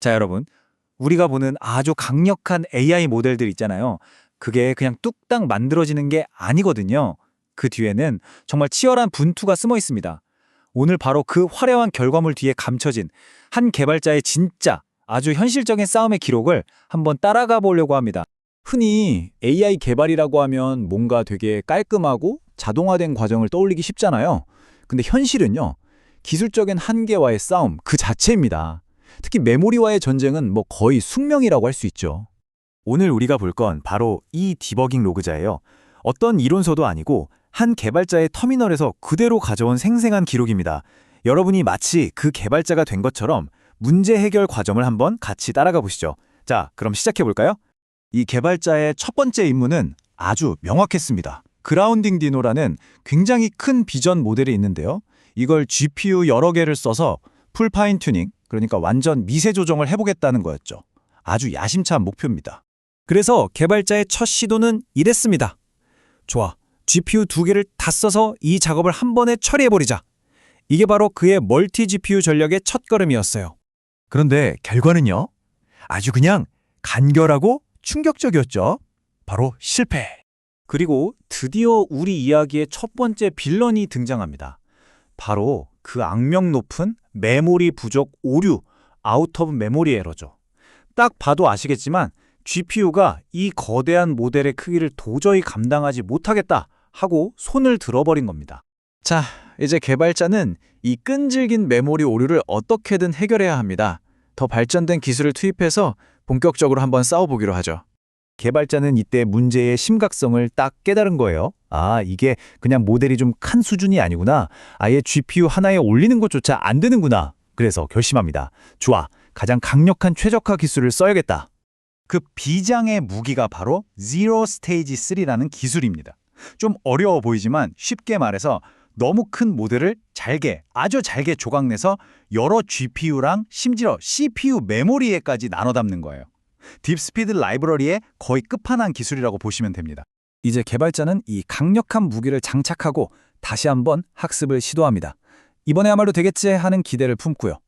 자, 여러분. 우리가 보는 아주 강력한 AI 모델들 있잖아요. 그게 그냥 뚝딱 만들어지는 게 아니거든요. 그 뒤에는 정말 치열한 분투가 숨어 있습니다. 오늘 바로 그 화려한 결과물 뒤에 감춰진 한 개발자의 진짜 아주 현실적인 싸움의 기록을 한번 따라가 보려고 합니다. 흔히 AI 개발이라고 하면 뭔가 되게 깔끔하고 자동화된 과정을 떠올리기 쉽잖아요. 근데 현실은요, 기술적인 한계와의 싸움 그 자체입니다. 특히 메모리와의 전쟁은 뭐 거의 숙명이라고 할 수 있죠. 오늘 우리가 볼 건 바로 이 디버깅 로그자예요. 어떤 이론서도 아니고 한 개발자의 터미널에서 그대로 가져온 생생한 기록입니다. 여러분이 마치 그 개발자가 된 것처럼 문제 해결 과정을 한번 같이 따라가 보시죠. 자, 그럼 시작해 볼까요? 이 개발자의 첫 번째 임무는 아주 명확했습니다. 그라운딩 디노라는 굉장히 큰 비전 모델이 있는데요. 이걸 GPU 여러 개를 써서 풀 파인 튜닝, 그러니까 완전 미세 조정을 해보겠다는 거였죠. 아주 야심찬 목표입니다. 그래서 개발자의 첫 시도는 이랬습니다. 좋아, GPU 2개를 다 써서 이 작업을 한 번에 처리해버리자. 이게 바로 그의 멀티 GPU 전략의 첫걸음이었어요. 그런데 결과는요? 아주 그냥 간결하고 충격적이었죠. 바로 실패. 그리고 드디어 우리 이야기의 첫 번째 빌런이 등장합니다. 바로 그 악명 높은 메모리 부족 오류, 아웃 오브 메모리 에러죠. 딱 봐도 아시겠지만 GPU가 이 거대한 모델의 크기를 도저히 감당하지 못하겠다 하고 손을 들어버린 겁니다. 자, 이제 개발자는 이 끈질긴 메모리 오류를 어떻게든 해결해야 합니다. 더 발전된 기술을 투입해서 본격적으로 한번 싸워보기로 하죠. 개발자는 이때 문제의 심각성을 딱 깨달은 거예요. 아, 이게 그냥 모델이 좀 큰 수준이 아니구나. 아예 GPU 하나에 올리는 것조차 안 되는구나. 그래서 결심합니다. 좋아, 가장 강력한 최적화 기술을 써야겠다. 그 비장의 무기가 바로 Zero Stage 3라는 기술입니다. 좀 어려워 보이지만 쉽게 말해서 너무 큰 모델을 잘게, 아주 잘게 조각내서 여러 GPU랑 심지어 CPU 메모리에까지 나눠 담는 거예요. 딥스피드 라이브러리의 거의 끝판왕 기술이라고 보시면 됩니다. 이제 개발자는 이 강력한 무기를 장착하고 다시 한번 학습을 시도합니다. 이번에야말로 되겠지 하는 기대를 품고요.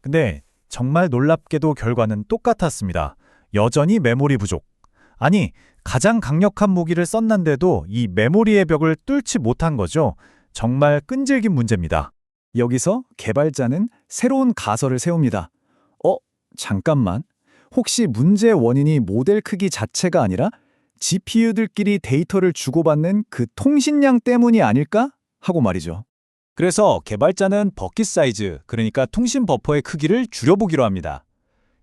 근데 정말 놀랍게도 결과는 똑같았습니다. 여전히 메모리 부족. 아니, 가장 강력한 무기를 썼는데도 이 메모리의 벽을 뚫지 못한 거죠. 정말 끈질긴 문제입니다. 여기서 개발자는 새로운 가설을 세웁니다. 잠깐만. 혹시 문제의 원인이 모델 크기 자체가 아니라 GPU들끼리 데이터를 주고받는 그 통신량 때문이 아닐까? 하고 말이죠. 그래서 개발자는 버킷 사이즈, 그러니까 통신 버퍼의 크기를 줄여보기로 합니다.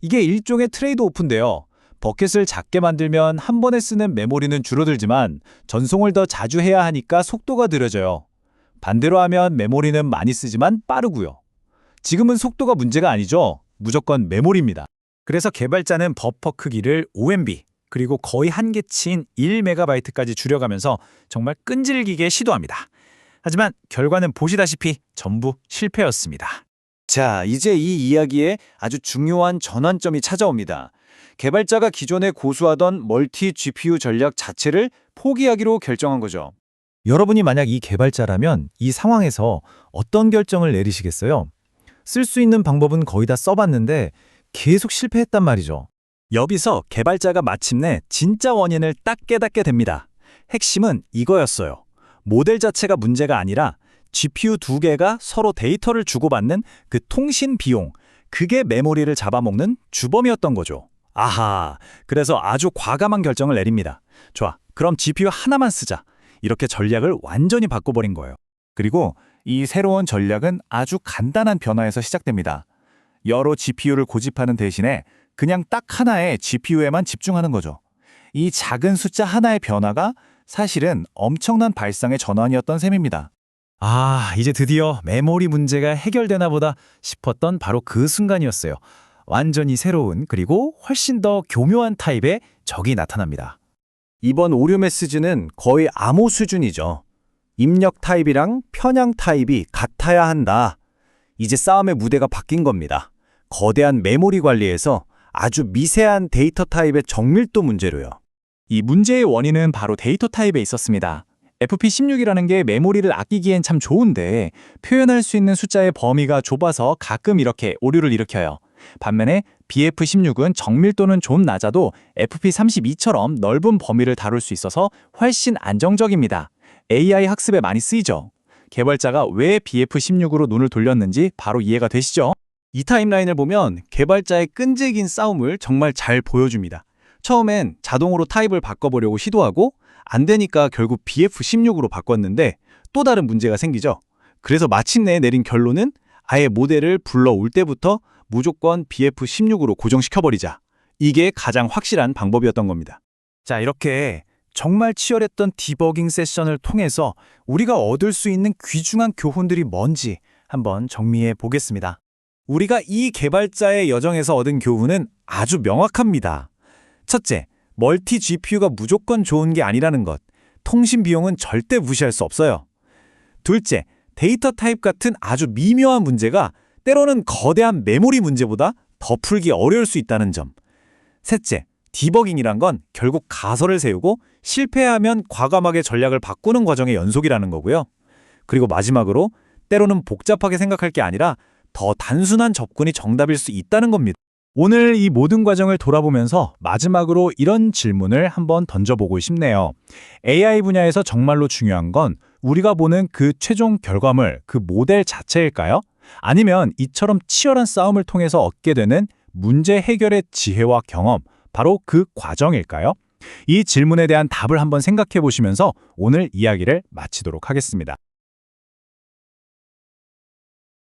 이게 일종의 트레이드 오프인데요. 버킷을 작게 만들면 한 번에 쓰는 메모리는 줄어들지만 전송을 더 자주 해야 하니까 속도가 느려져요. 반대로 하면 메모리는 많이 쓰지만 빠르고요. 지금은 속도가 문제가 아니죠. 무조건 메모리입니다. 그래서 개발자는 버퍼 크기를 5MB, 그리고 거의 한계치인 1MB까지 줄여가면서 정말 끈질기게 시도합니다. 하지만 결과는 보시다시피 전부 실패였습니다. 자, 이제 이 이야기에 아주 중요한 전환점이 찾아옵니다. 개발자가 기존에 고수하던 멀티 GPU 전략 자체를 포기하기로 결정한 거죠. 여러분이 만약 이 개발자라면 이 상황에서 어떤 결정을 내리시겠어요? 쓸 수 있는 방법은 거의 다 써봤는데 계속 실패했단 말이죠. 여기서 개발자가 마침내 진짜 원인을 딱 깨닫게 됩니다. 핵심은 이거였어요. 모델 자체가 문제가 아니라 GPU 2개가 서로 데이터를 주고받는 그 통신 비용, 그게 메모리를 잡아먹는 주범이었던 거죠. 아하, 그래서 아주 과감한 결정을 내립니다. 좋아, 그럼 GPU 하나만 쓰자. 이렇게 전략을 완전히 바꿔버린 거예요. 그리고 이 새로운 전략은 아주 간단한 변화에서 시작됩니다. 여러 GPU를 고집하는 대신에 그냥 딱 하나의 GPU에만 집중하는 거죠. 이 작은 숫자 하나의 변화가 사실은 엄청난 발상의 전환이었던 셈입니다. 아, 이제 드디어 메모리 문제가 해결되나 보다 싶었던 바로 그 순간이었어요. 완전히 새로운 그리고 훨씬 더 교묘한 타입의 적이 나타납니다. 이번 오류 메시지는 거의 암호 수준이죠. 입력 타입이랑 편향 타입이 같아야 한다. 이제 싸움의 무대가 바뀐 겁니다. 거대한 메모리 관리에서 아주 미세한 데이터 타입의 정밀도 문제로요. 이 문제의 원인은 바로 데이터 타입에 있었습니다. FP16이라는 게 메모리를 아끼기엔 참 좋은데 표현할 수 있는 숫자의 범위가 좁아서 가끔 이렇게 오류를 일으켜요. 반면에 BF16은 정밀도는 좀 낮아도 FP32처럼 넓은 범위를 다룰 수 있어서 훨씬 안정적입니다. AI 학습에 많이 쓰이죠. 개발자가 왜 BF16으로 눈을 돌렸는지 바로 이해가 되시죠? 이 타임라인을 보면 개발자의 끈질긴 싸움을 정말 잘 보여줍니다. 처음엔 자동으로 타입을 바꿔보려고 시도하고 안 되니까 결국 BF16으로 바꿨는데 또 다른 문제가 생기죠. 그래서 마침내 내린 결론은 아예 모델을 불러올 때부터 무조건 BF16으로 고정시켜버리자. 이게 가장 확실한 방법이었던 겁니다. 자, 이렇게 정말 치열했던 디버깅 세션을 통해서 우리가 얻을 수 있는 귀중한 교훈들이 뭔지 한번 정리해 보겠습니다. 우리가 이 개발자의 여정에서 얻은 교훈은 아주 명확합니다. 첫째, 멀티 GPU가 무조건 좋은 게 아니라는 것. 통신 비용은 절대 무시할 수 없어요. 둘째, 데이터 타입 같은 아주 미묘한 문제가 때로는 거대한 메모리 문제보다 더 풀기 어려울 수 있다는 점. 셋째, 디버깅이란 건 결국 가설을 세우고 실패하면 과감하게 전략을 바꾸는 과정의 연속이라는 거고요. 그리고 마지막으로 때로는 복잡하게 생각할 게 아니라 더 단순한 접근이 정답일 수 있다는 겁니다. 오늘 이 모든 과정을 돌아보면서 마지막으로 이런 질문을 한번 던져보고 싶네요. AI 분야에서 정말로 중요한 건 우리가 보는 그 최종 결과물, 그 모델 자체일까요? 아니면 이처럼 치열한 싸움을 통해서 얻게 되는 문제 해결의 지혜와 경험, 바로 그 과정일까요? 이 질문에 대한 답을 한번 생각해 보시면서 오늘 이야기를 마치도록 하겠습니다.